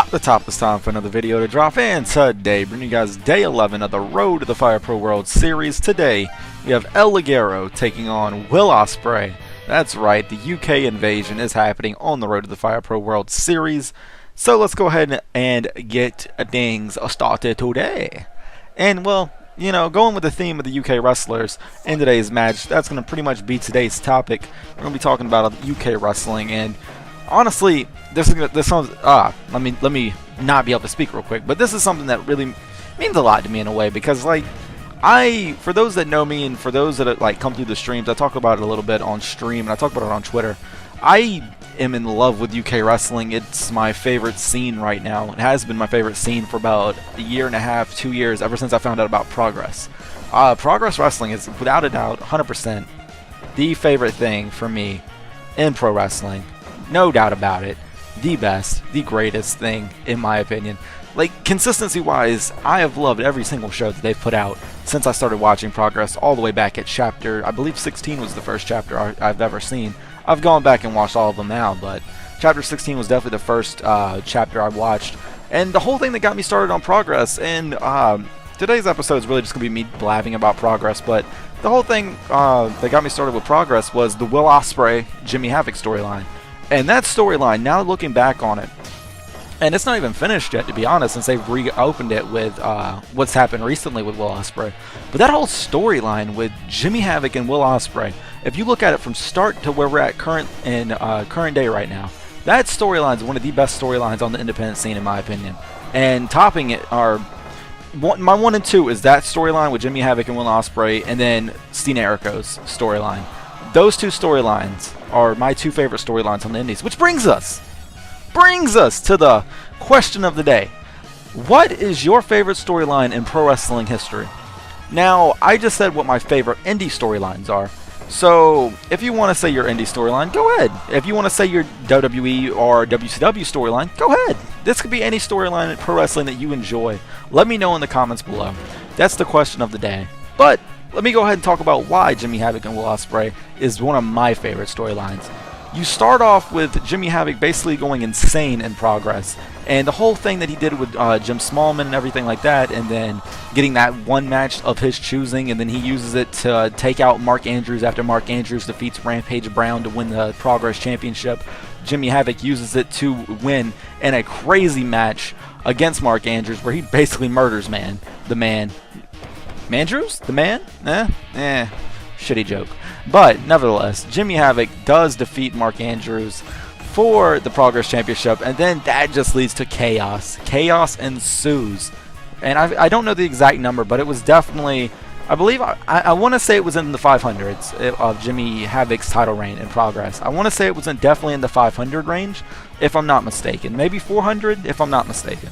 Pop the top, it's time for another video to drop, and today bringing you guys day 11 of the Road to the Fire Pro World Series. Today we have Ligero taking on Will Ospreay. That's right, the UK invasion is happening on the Road to the Fire Pro World Series. So let's go ahead and get things started today. And well, you know, going with the theme of the UK wrestlers in today's match, that's going to pretty much be today's topic. We're going to be talking about UK wrestling, and honestly, let me not be able to speak real quick, but this is something that really means a lot to me in a way, because like for those that know me and for those that like come through the streams, I talk about it a little bit on stream and I talk about it on Twitter. I am in love with UK wrestling. It's my favorite scene right now. It has been my favorite scene for about a year and a half, 2 years, ever since I found out about Progress. Progress Wrestling is without a doubt 100% the favorite thing for me in pro wrestling. No doubt about it. The best, the greatest thing, in my opinion. Like, consistency-wise, I have loved every single show that they've put out since I started watching Progress, all the way back at chapter, I believe 16 was the first chapter I've ever seen. I've gone back and watched all of them now, but chapter 16 was definitely the first chapter I watched. And the whole thing that got me started on Progress, and today's episode is really just going to be me blabbing about Progress, but the whole thing that got me started with Progress was the Will Ospreay, Jimmy Havoc storyline. And that storyline, now looking back on it, and it's not even finished yet, to be honest, since they've reopened it with what's happened recently with Will Ospreay. But that whole storyline with Jimmy Havoc and Will Ospreay, if you look at it from start to where we're at current day right now, that storyline is one of the best storylines on the independent scene, in my opinion. And topping it are my 1 and 2 is that storyline with Jimmy Havoc and Will Ospreay, and then Steen Eriko's storyline. Those two storylines are my two favorite storylines on the indies, which brings us to the question of the day. What is your favorite storyline in pro wrestling history? Now, I just said what my favorite indie storylines are, so if you want to say your indie storyline, go ahead. If you want to say your WWE or WCW storyline, go ahead. This could be any storyline in pro wrestling that you enjoy. Let me know in the comments below. That's the question of the day. But let me go ahead and talk about why Jimmy Havoc and Will Ospreay is one of my favorite storylines. You start off with Jimmy Havoc basically going insane in Progress, and the whole thing that he did with Jim Smallman and everything like that, and then getting that one match of his choosing, and then he uses it to take out Mark Andrews after Mark Andrews defeats Rampage Brown to win the Progress Championship. Jimmy Havoc uses it to win in a crazy match against Mark Andrews where he basically murders the man. Mandrews? The man? Shitty joke. But nevertheless, Jimmy Havoc does defeat Mark Andrews for the Progress Championship, and then that just leads to chaos. Chaos ensues. And I don't know the exact number, but it was definitely, I believe, I want to say it was in the 500s of Jimmy Havoc's title reign in Progress. I want to say it was definitely in the 500 range, if I'm not mistaken. Maybe 400, if I'm not mistaken.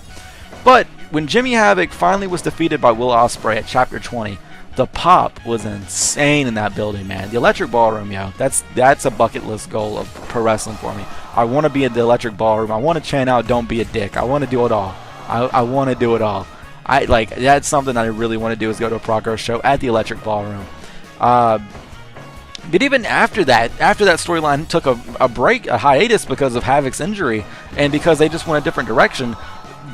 But when Jimmy Havoc finally was defeated by Will Ospreay at Chapter 20, the pop was insane in that building, man. The Electric Ballroom, yo, that's a bucket list goal of pro wrestling for me. I want to be at the Electric Ballroom. I want to chant out, "Don't be a dick." I want to do it all. I want to do it all. That's something I really want to do, is go to a Progress show at the Electric Ballroom. But even after that storyline took a hiatus because of Havoc's injury, and because they just went a different direction,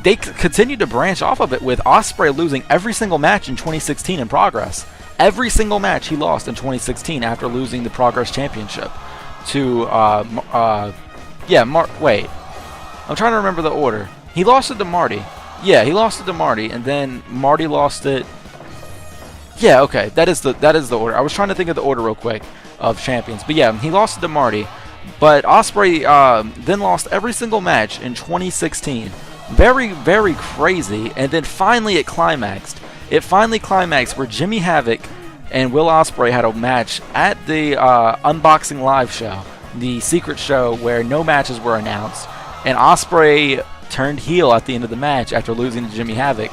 they continued to branch off of it with Ospreay losing every single match in 2016 in Progress. Every single match he lost in 2016 after losing the Progress Championship to, wait. I'm trying to remember the order. He lost it to Marty. Yeah, he lost it to Marty, and then Marty lost it. Yeah, okay, that is the order. I was trying to think of the order real quick of champions. But yeah, he lost it to Marty. But Ospreay then lost every single match in 2016. Very, very crazy, and then finally it climaxed. It finally climaxed where Jimmy Havoc and Will Ospreay had a match at the Unboxing Live show, the secret show where no matches were announced, and Ospreay turned heel at the end of the match after losing to Jimmy Havoc,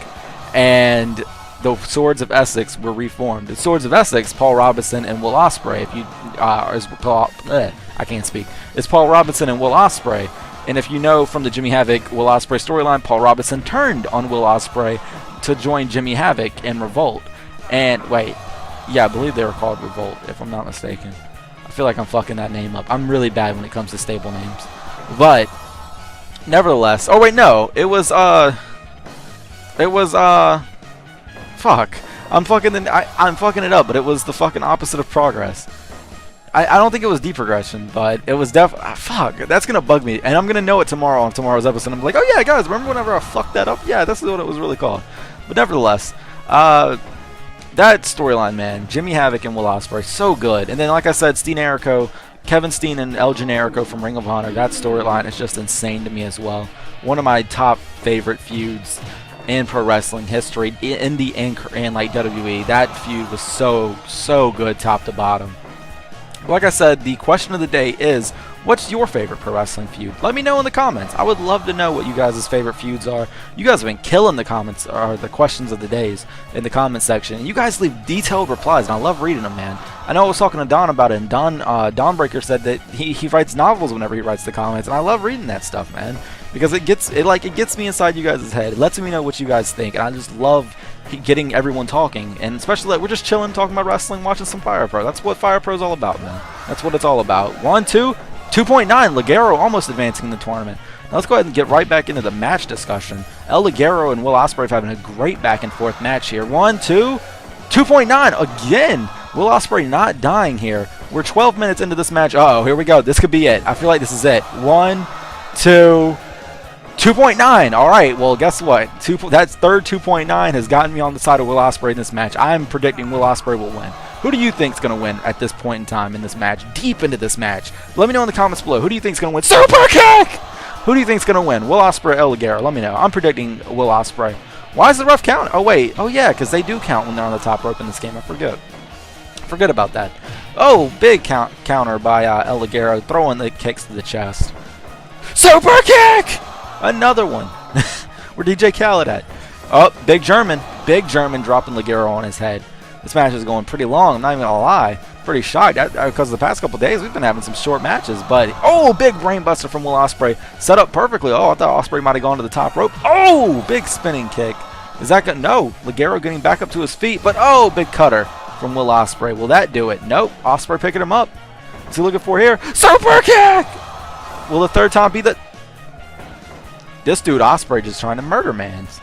and the Swords of Essex were reformed. The Swords of Essex, Paul Robinson and Will Ospreay. If you I can't speak. It's Paul Robinson and Will Ospreay. And if you know from the Jimmy Havoc Will Ospreay storyline, Paul Robinson turned on Will Ospreay to join Jimmy Havoc in Revolt. And wait, yeah, I believe they were called Revolt, if I'm not mistaken. I feel like I'm fucking that name up. I'm really bad when it comes to stable names. But Nevertheless, oh wait, no, it was fuck. I'm fucking it up, but it was the fucking opposite of progress. I don't think it was deprogression, but it was fuck, that's gonna bug me, and I'm gonna know it tomorrow on tomorrow's episode. I'm like, oh yeah, guys, remember whenever I fucked that up? Yeah, that's what it was really called. But nevertheless, that storyline, man, Jimmy Havoc and Will Ospreay, so good. And then, like I said, Kevin Steen and El Generico from Ring of Honor, that storyline is just insane to me as well. One of my top favorite feuds in pro wrestling history, indie and like WWE. That feud was so good, top to bottom. Like I said, the question of the day is, what's your favorite pro wrestling feud? Let me know in the comments. I would love to know what you guys' favorite feuds are. You guys have been killing the comments, or the questions of the days in the comment section. You guys leave detailed replies, and I love reading them, man. I know I was talking to Don about it, and Dawnbreaker said that he writes novels whenever he writes the comments, and I love reading that stuff, man, because it gets me inside you guys' head. It lets me know what you guys think, and I just love getting everyone talking, and especially like we're just chilling, talking about wrestling, watching some Fire Pro. That's what Fire Pro is all about, man. That's what it's all about. 1-2, 2.9. Ligero almost advancing in the tournament. Now let's go ahead and get right back into the match discussion. El Ligero and Will Ospreay having a great back and forth match here. 1-2, 2.9 again. Will Ospreay not dying here. We're 12 minutes into this match. Uh oh, here we go. This could be it. I feel like this is it. 1, 2. 2.9. All right. Well, guess what? That third 2.9 has gotten me on the side of Will Ospreay in this match. I'm predicting Will Ospreay will win. Who do you think's going to win at this point in time in this match? Deep into this match. Let me know in the comments below. Who do you think's going to win? Super kick! Who do you think's going to win? Will Ospreay, El Ligero? Let me know. I'm predicting Will Ospreay. Why is the ref count? Oh, wait. Oh, yeah, because they do count when they're on the top rope in this game. I forget about that. Oh, big counter by El Ligero, throwing the kicks to the chest. Super kick! Another one. Where DJ Khaled at? Oh, Big German dropping Ligero on his head. This match is going pretty long, I'm not even gonna lie. Pretty shocked, because the past couple days we've been having some short matches, but oh, big brainbuster from Will Ospreay. Set up perfectly. Oh, I thought Ospreay might have gone to the top rope. Oh, big spinning kick. Is that gonna, no, Ligero getting back up to his feet, but oh, big cutter from Will Ospreay. Will that do it? Nope. Ospreay picking him up. What's he looking for here? Super kick! Will the third time be the... This dude Ospreay just trying to murder mans.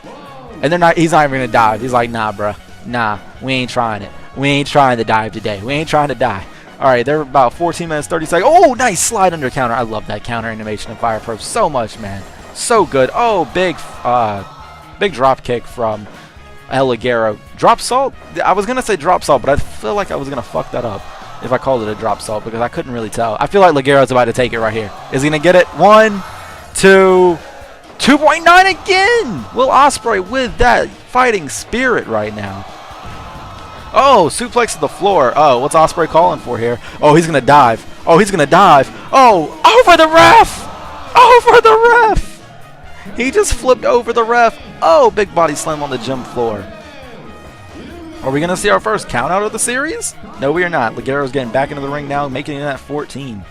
And he's not even gonna dive. He's like, nah, bruh. Nah, we ain't trying it. We ain't trying to dive today. We ain't trying to die. Alright, they're about 14 minutes, 30 seconds. Oh, nice slide under counter. I love that counter animation in Fire Pro so much, man. So good. Oh, big drop kick from El Ligero. Drop salt? I was gonna say drop salt, but I feel like I was gonna fuck that up if I called it a drop salt, because I couldn't really tell. I feel like Ligero's about to take it right here. Is he gonna get it? 1, 2, 2.9 again! Will Ospreay with that fighting spirit right now. Oh, suplex to the floor. Oh, what's Ospreay calling for here? Oh, he's going to dive. Oh, he's going to dive. Oh, over the ref! Over the ref! He just flipped over the ref. Oh, big body slam on the gym floor. Are we going to see our first count out of the series? No, we are not. Ligero's getting back into the ring now, making it at 14.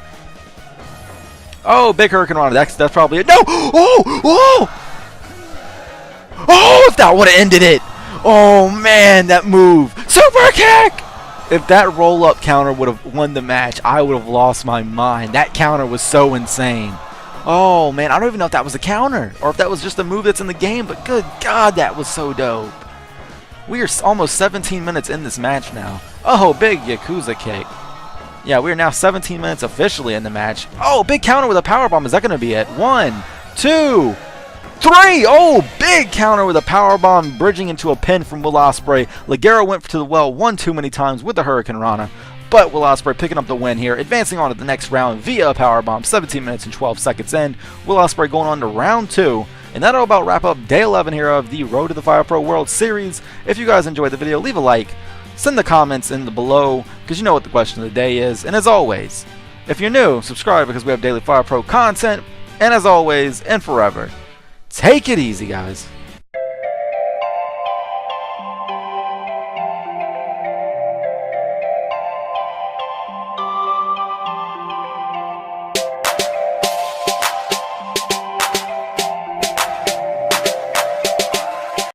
Oh, big Hurricane Rana. That's probably it. No! Oh! Oh! Oh, if that would have ended it! Oh, man, that move. Super kick! If that roll-up counter would have won the match, I would have lost my mind. That counter was so insane. Oh, man, I don't even know if that was a counter or if that was just a move that's in the game, but good God, that was so dope. We are almost 17 minutes in this match now. Oh, big Yakuza kick. Yeah, we are now 17 minutes officially in the match. Oh, big counter with a powerbomb. Is that going to be it? 1, 2, 3. Oh, big counter with a powerbomb, bridging into a pin from Will Ospreay. Ligero went to the well one too many times with the Hurricane Rana, but Will Ospreay picking up the win here, advancing on to the next round via a powerbomb. 17 minutes and 12 seconds in. Will Ospreay going on to round 2. And that'll about wrap up day 11 here of the Road to the Fire Pro World Series. If you guys enjoyed the video, leave a like. Send the comments in the below, because you know what the question of the day is. And as always, if you're new, subscribe, because we have daily Fire Pro content. And as always, and forever, take it easy, guys.